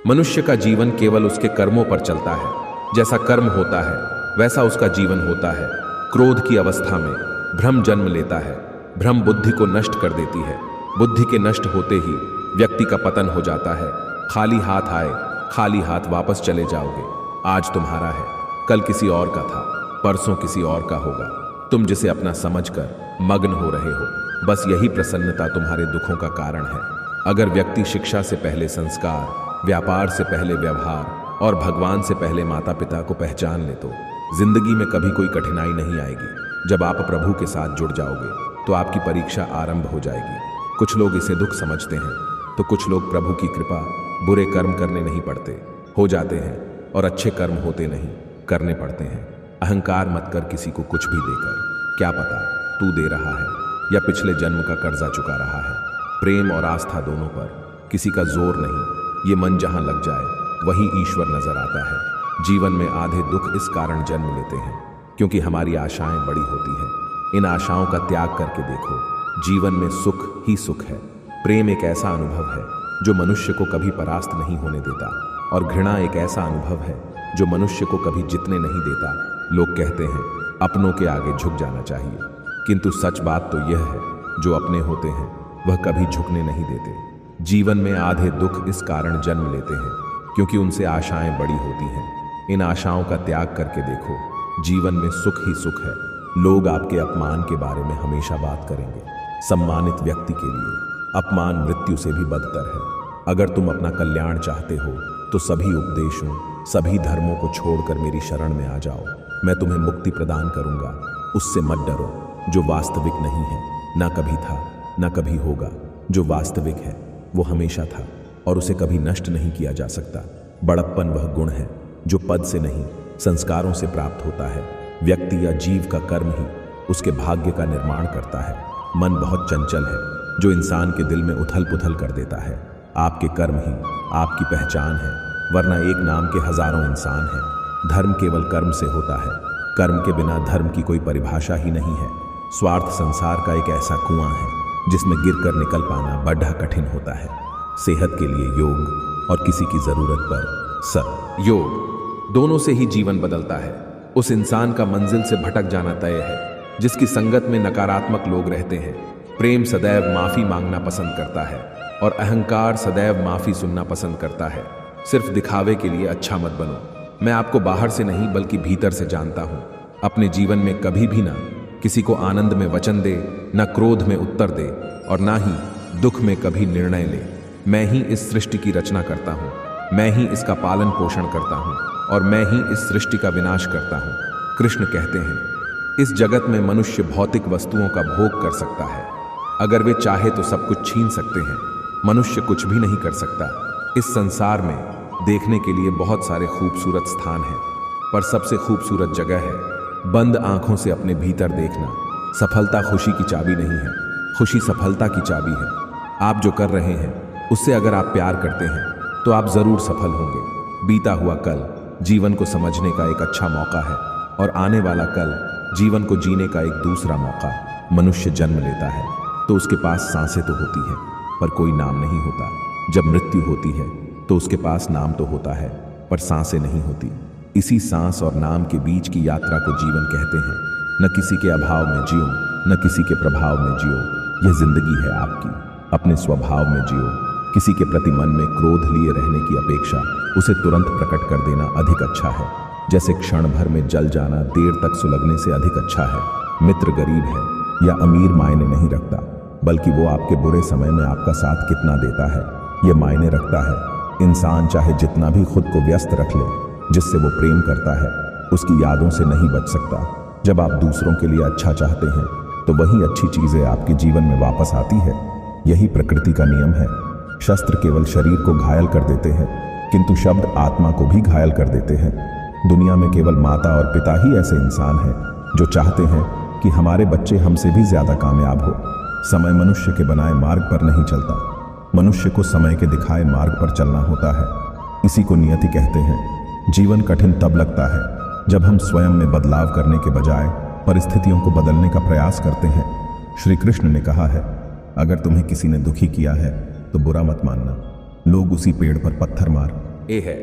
मनुष्य का जीवन केवल उसके कर्मों पर चलता है। जैसा कर्म होता है वैसा उसका जीवन होता है। क्रोध की अवस्था में भ्रम जन्म लेता है। भ्रम बुद्धि को नष्ट कर देती है। बुद्धि के नष्ट होते ही व्यक्ति का पतन हो जाता है। खाली हाथ आए खाली हाथ वापस चले जाओगे। आज तुम्हारा है, कल किसी और का था, परसों किसी और का होगा। तुम जिसे अपना समझकर मग्न हो रहे हो, बस यही प्रसन्नता तुम्हारे दुखों का कारण है। अगर व्यक्ति शिक्षा से पहले संस्कार, व्यापार से पहले व्यवहार और भगवान से पहले माता पिता को पहचान ले तो जिंदगी में कभी कोई कठिनाई नहीं आएगी। जब आप प्रभु के साथ जुड़ जाओगे तो आपकी परीक्षा आरंभ हो जाएगी। कुछ लोग इसे दुख समझते हैं तो कुछ लोग प्रभु की कृपा बुरे कर्म करने नहीं पड़ते, हो जाते हैं, और अच्छे कर्म होते नहीं, करने पड़ते हैं। अहंकार मत कर किसी को कुछ भी देकर, क्या पता तू दे रहा है या पिछले जन्म का कर्जा चुका रहा है। प्रेम और आस्था दोनों पर किसी का जोर नहीं, ये मन जहां लग जाए वहीं ईश्वर नजर आता है। जीवन में आधे दुख इस कारण जन्म लेते हैं क्योंकि हमारी आशाएं बड़ी होती हैं। इन आशाओं का त्याग करके देखो, जीवन में सुख ही सुख है। प्रेम एक ऐसा अनुभव है जो मनुष्य को कभी परास्त नहीं होने देता, और घृणा एक ऐसा अनुभव है जो मनुष्य को कभी जीतने नहीं देता। लोग कहते हैं अपनों के आगे झुक जाना चाहिए, किंतु सच बात तो यह है जो अपने होते हैं वह कभी झुकने नहीं देते। जीवन में आधे दुख इस कारण जन्म लेते हैं क्योंकि उनसे आशाएं बड़ी होती हैं। इन आशाओं का त्याग करके देखो, जीवन में सुख ही सुख है। लोग आपके अपमान के बारे में हमेशा बात करेंगे। सम्मानित व्यक्ति के लिए अपमान मृत्यु से भी बदतर है। अगर तुम अपना कल्याण चाहते हो तो सभी उपदेशों, सभी धर्मों को छोड़कर मेरी शरण में आ जाओ। मैं तुम्हें मुक्ति प्रदान करूंगा। उससे मत डरो जो वास्तविक नहीं है, ना कभी था ना कभी होगा। जो वास्तविक है वो हमेशा था और उसे कभी नष्ट नहीं किया जा सकता। बड़प्पन वह गुण है जो पद से नहीं, संस्कारों से प्राप्त होता है। व्यक्ति या जीव का कर्म ही उसके भाग्य का निर्माण करता है। मन बहुत चंचल है जो इंसान के दिल में उथल पुथल कर देता है। आपके कर्म ही आपकी पहचान है, वरना एक नाम के हजारों इंसान हैं। धर्म केवल कर्म से होता है। कर्म के बिना धर्म की कोई परिभाषा ही नहीं है। स्वार्थ संसार का एक ऐसा कुआं है जिसमें गिरकर निकल पाना बड़ा कठिन होता है। सेहत के लिए योग और किसी की जरूरत पर योग, दोनों से ही जीवन बदलता है। उस इंसान का मंजिल से भटक जाना तय है जिसकी संगत में नकारात्मक लोग रहते हैं। प्रेम सदैव माफी मांगना पसंद करता है और अहंकार सदैव माफी सुनना पसंद करता है। सिर्फ दिखावे के लिए अच्छा मत बनो। मैं आपको बाहर से नहीं बल्कि भीतर से जानता हूं। अपने जीवन में कभी भी ना किसी को आनंद में वचन दे, न क्रोध में उत्तर दे, और ना ही दुख में कभी निर्णय ले। मैं ही इस सृष्टि की रचना करता हूँ, मैं ही इसका पालन पोषण करता हूँ और मैं ही इस सृष्टि का विनाश करता हूँ। कृष्ण कहते हैं, इस जगत में मनुष्य भौतिक वस्तुओं का भोग कर सकता है। अगर वे चाहे तो सब कुछ छीन सकते हैं, मनुष्य कुछ भी नहीं कर सकता। इस संसार में देखने के लिए बहुत सारे खूबसूरत स्थान हैं, पर सबसे खूबसूरत जगह है बंद आंखों से अपने भीतर देखना। सफलता खुशी की चाबी नहीं है, खुशी सफलता की चाबी है। आप जो कर रहे हैं उससे अगर आप प्यार करते हैं तो आप जरूर सफल होंगे। बीता हुआ कल जीवन को समझने का एक अच्छा मौका है और आने वाला कल जीवन को जीने का एक दूसरा मौका। मनुष्य जन्म लेता है तो उसके पास सांसें तो होती है पर कोई नाम नहीं होता। जब मृत्यु होती है तो उसके पास नाम तो होता है पर सांसें नहीं होती। इसी सांस और नाम के बीच की यात्रा को जीवन कहते हैं। न किसी के अभाव में जियो, न किसी के प्रभाव में जियो। यह जिंदगी है आपकी, अपने स्वभाव में जियो। किसी के प्रति मन में क्रोध लिए रहने की अपेक्षा उसे तुरंत प्रकट कर देना अधिक अच्छा है। जैसे क्षण भर में जल जाना देर तक सुलगने से अधिक अच्छा है। मित्र गरीब है या अमीर मायने नहीं रखता, बल्कि वो आपके बुरे समय में आपका साथ कितना देता है ये मायने रखता है। इंसान चाहे जितना भी खुद को व्यस्त रख ले, जिससे वो प्रेम करता है उसकी यादों से नहीं बच सकता। जब आप दूसरों के लिए अच्छा चाहते हैं तो वही अच्छी चीजें आपके जीवन में वापस आती है। यही प्रकृति का नियम है। शस्त्र केवल शरीर को घायल कर देते हैं, किंतु शब्द आत्मा को भी घायल कर देते हैं। दुनिया में केवल माता और पिता ही ऐसे इंसान हैं जो चाहते हैं कि हमारे बच्चे हमसे भी ज्यादा कामयाब हो। समय मनुष्य के बनाए मार्ग पर नहीं चलता, मनुष्य को समय के दिखाए मार्ग पर चलना होता है। इसी को नियति कहते हैं। जीवन कठिन तब लगता है जब हम स्वयं में बदलाव करने के बजाय परिस्थितियों को बदलने का प्रयास करते हैं। श्री कृष्ण ने कहा है, अगर तुम्हें किसी ने दुखी किया है तो बुरा मत मानना। लोग उसी पेड़ पर पत्थर मार ए है।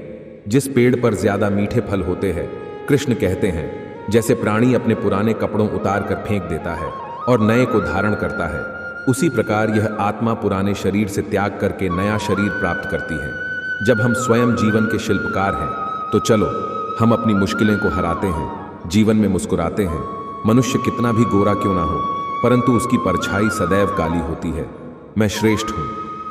जिस पेड़ पर ज्यादा मीठे फल होते हैं, कृष्ण कहते हैं, जैसे प्राणी अपने पुराने कपड़ों उतार कर फेंक देता है और नए को धारण करता है, उसी प्रकार यह आत्मा पुराने शरीर से त्याग करके नया शरीर प्राप्त करती है। जब हम स्वयं जीवन के शिल्पकार हैं, तो चलो हम अपनी मुश्किलें को हराते हैं, जीवन में मुस्कुराते हैं। मनुष्य कितना भी गोरा क्यों ना हो, परंतु उसकी परछाई सदैव काली होती है। मैं श्रेष्ठ हूँ,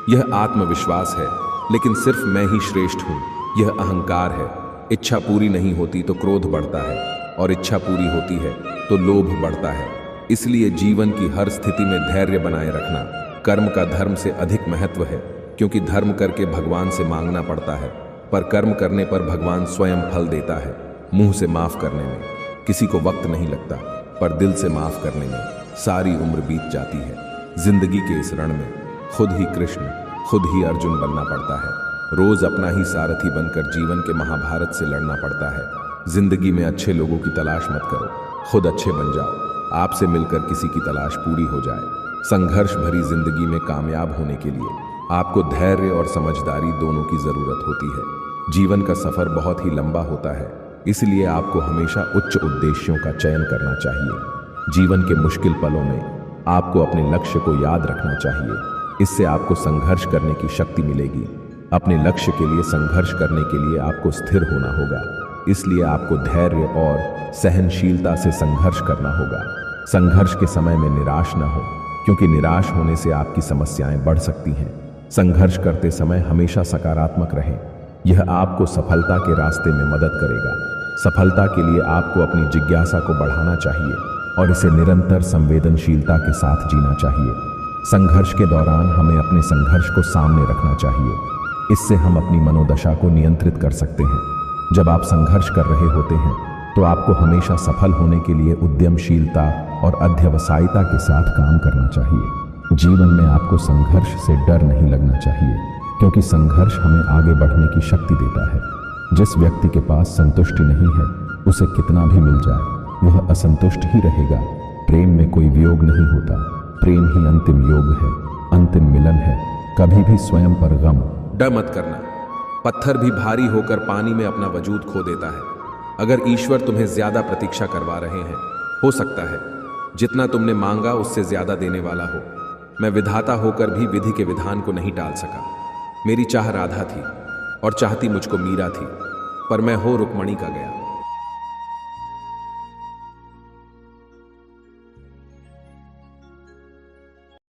यह आत्मविश्वास है, लेकिन सिर्फ मैं ही श्रेष्ठ हूँ, यह अहंकार है। इच्छा पूरी नहीं होती तो क्रोध बढ़ता है, और इच्छा पूरी होती है तो लोभ बढ़ता है। इसलिए जीवन की हर स्थिति में धैर्य बनाए रखना कर्म का धर्म से अधिक महत्व है, क्योंकि धर्म करके भगवान से मांगना पड़ता है, पर कर्म करने पर भगवान स्वयं फल देता है। मुंह से माफ करने में किसी को वक्त नहीं लगता, पर दिल से माफ करने में सारी उम्र बीत जाती है। जिंदगी के इस रण में खुद ही कृष्ण, खुद ही अर्जुन बनना पड़ता है। रोज अपना ही सारथी बनकर जीवन के महाभारत से लड़ना पड़ता है। जिंदगी में अच्छे लोगों की तलाश मत करो, खुद अच्छे बन जाओ। आपसे मिलकर किसी की तलाश पूरी हो जाए। संघर्ष भरी जिंदगी में कामयाब होने के लिए आपको धैर्य और समझदारी दोनों की जरूरत होती है। जीवन का सफर बहुत ही लंबा होता है, इसलिए आपको हमेशा उच्च उद्देश्यों का चयन करना चाहिए। जीवन के मुश्किल पलों में आपको अपने लक्ष्य को याद रखना चाहिए, इससे आपको संघर्ष करने की शक्ति मिलेगी। अपने लक्ष्य के लिए संघर्ष करने के लिए आपको स्थिर होना होगा, इसलिए आपको धैर्य और सहनशीलता से संघर्ष करना होगा। संघर्ष के समय में निराश न हो, क्योंकि निराश होने से आपकी समस्याएं बढ़ सकती हैं। संघर्ष करते समय हमेशा सकारात्मक रहें, यह आपको सफलता के रास्ते में मदद करेगा। सफलता के लिए आपको अपनी जिज्ञासा को बढ़ाना चाहिए और इसे निरंतर संवेदनशीलता के साथ जीना चाहिए। संघर्ष के दौरान हमें अपने संघर्ष को सामने रखना चाहिए, इससे हम अपनी मनोदशा को नियंत्रित कर सकते हैं। जब आप संघर्ष कर रहे होते हैं तो आपको हमेशा सफल होने के लिए उद्यमशीलता और अध्यवसायिता के साथ काम करना चाहिए। जीवन में आपको संघर्ष से डर नहीं लगना चाहिए, क्योंकि संघर्ष हमें आगे बढ़ने की शक्ति देता है। जिस व्यक्ति के पास संतुष्टि नहीं है, उसे कितना भी मिल जाए वह असंतुष्ट ही रहेगा। प्रेम में कोई वियोग नहीं होता, प्रेम ही अंतिम योग है, अंतिम मिलन है। कभी भी स्वयं पर गम डर मत करना। पत्थर भी भारी होकर पानी में अपना वजूद खो देता है। अगर ईश्वर तुम्हें ज्यादा प्रतीक्षा करवा रहे हैं, हो सकता है जितना तुमने मांगा उससे ज्यादा देने वाला हो। मैं विधाता होकर भी विधि के विधान को नहीं टाल सका। मेरी चाह राधा थी और चाहती मुझको मीरा थी, पर मैं हो रुक्मणी का गया।